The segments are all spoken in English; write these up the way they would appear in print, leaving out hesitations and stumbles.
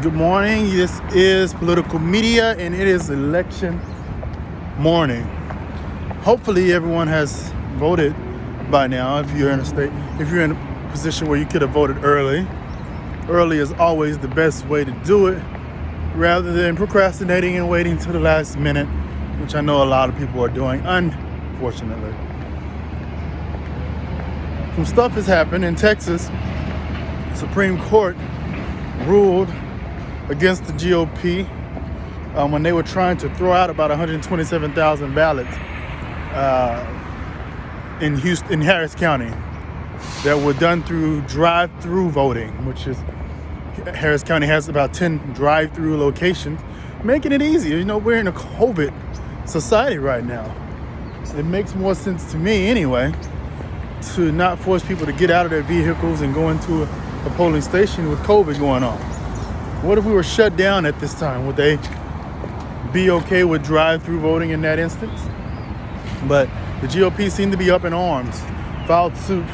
Good morning. This is Political Media, and it is election morning. Hopefully, everyone has voted by now. If you're in a position where you could have voted early, early is always the best way to do it, rather than procrastinating and waiting to the last minute, which I know a lot of people are doing, unfortunately. Some stuff has happened in Texas. Supreme Court ruled against the GOP when they were trying to throw out about 127,000 ballots in Harris County that were done through drive-through voting, which is Harris County has about 10 drive-through locations, making it easier. You know, we're in a COVID society right now. It makes more sense to me anyway to not force people to get out of their vehicles and go into a polling station with COVID going on. What if we were shut down at this time? Would they be okay with drive-through voting in that instance? But the GOP seemed to be up in arms, filed suit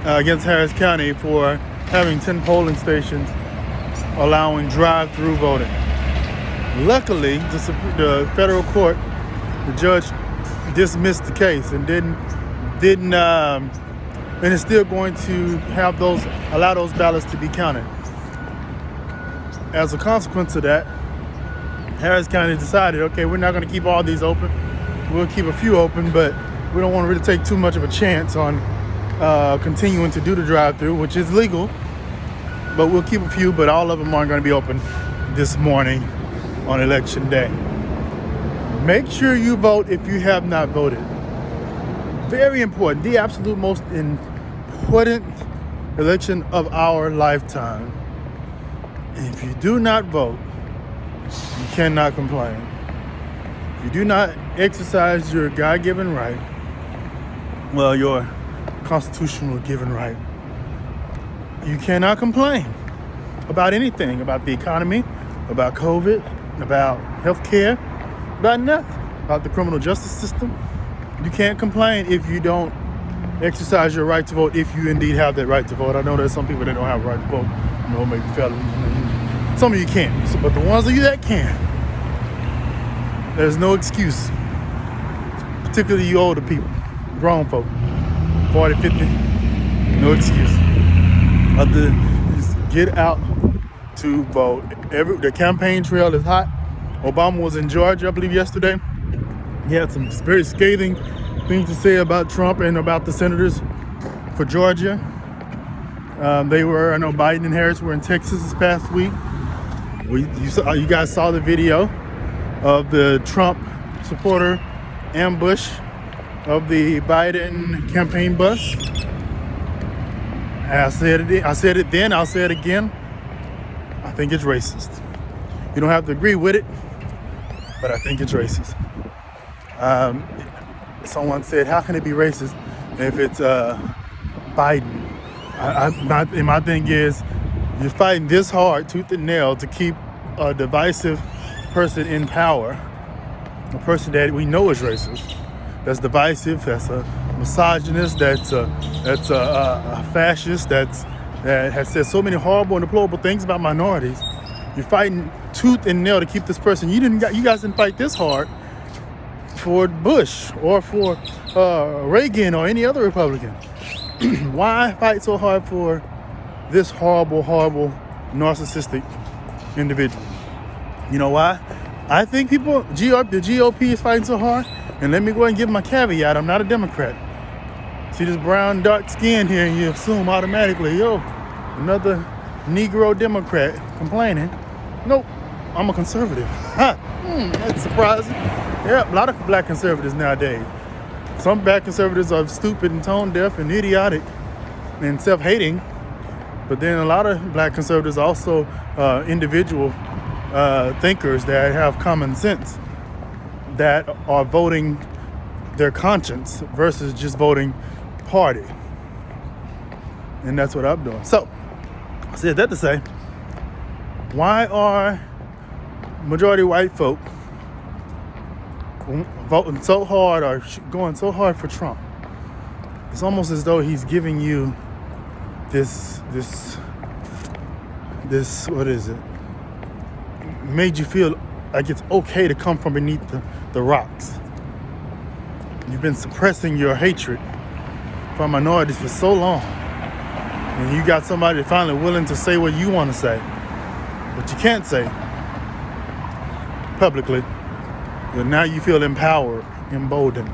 against Harris County for having 10 polling stations allowing drive-through voting. Luckily, the federal court, the judge dismissed the case and and is still going to allow those ballots to be counted. As a consequence of that, Harris County decided, okay, we're not going to keep all these open. We'll keep a few open, but we don't want to really take too much of a chance on continuing to do the drive-through, which is legal. But we'll keep a few, but all of them aren't going to be open this morning on election day. Make sure you vote if you have not voted. Very important, the absolute most important election of our lifetime. If you do not vote, you cannot complain. If you do not exercise your God-given right, well, your constitutional given right, you cannot complain about anything, about the economy, about COVID, about healthcare, about nothing, about the criminal justice system. You can't complain if you don't exercise your right to vote, if you indeed have that right to vote. I know there's some people that don't have a right to vote, maybe felons. Some of you can't, but the ones of you that can, there's no excuse, particularly you older people, grown folk, 40, 50, no excuse. Other than just get out to vote. The campaign trail is hot. Obama was in Georgia, I believe, yesterday. He had some very scathing things to say about Trump and about the senators for Georgia. I know Biden and Harris were in Texas this past week. You guys saw the video of the Trump supporter ambush of the Biden campaign bus. I said it then, I'll say it again. I think it's racist. You don't have to agree with it, but I think it's racist. Someone said, how can it be racist if it's Biden? My thing is, you're fighting this hard, tooth and nail, to keep a divisive person in power, a person that we know is racist, that's divisive, that's a misogynist, that's a fascist, that has said so many horrible and deplorable things about minorities. You're fighting tooth and nail to keep this person. You guys didn't fight this hard for Bush or for Reagan or any other Republican. Why fight so hard for this horrible, narcissistic individual? You know why? I think the GOP is fighting so hard, and let me go ahead and give my caveat, I'm not a Democrat. See this brown, dark skin here, and you assume automatically, another Negro Democrat complaining. Nope, I'm a conservative. That's surprising. Yeah, a lot of black conservatives nowadays. Some black conservatives are stupid and tone deaf and idiotic and self-hating. But then a lot of black conservatives are also individual thinkers that have common sense, that are voting their conscience versus just voting party. And that's what I'm doing. So, I said that to say, why are majority white folk voting so hard or going so hard for Trump? It's almost as though he's giving you this what is it? made you feel like it's okay to come from beneath the rocks. You've been suppressing your hatred for minorities for so long. And you got somebody finally willing to say what you want to say, but you can't say publicly. But now you feel empowered, emboldened,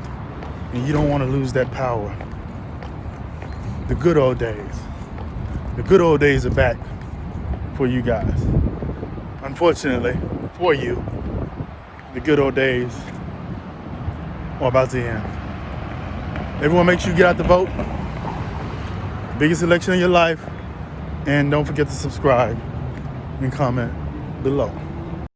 and you don't want to lose that power. The good old days. The good old days are back for you guys. Unfortunately, for you, the good old days are about to end. Everyone, make sure you get out the vote. Biggest election of your life. And don't forget to subscribe and comment below.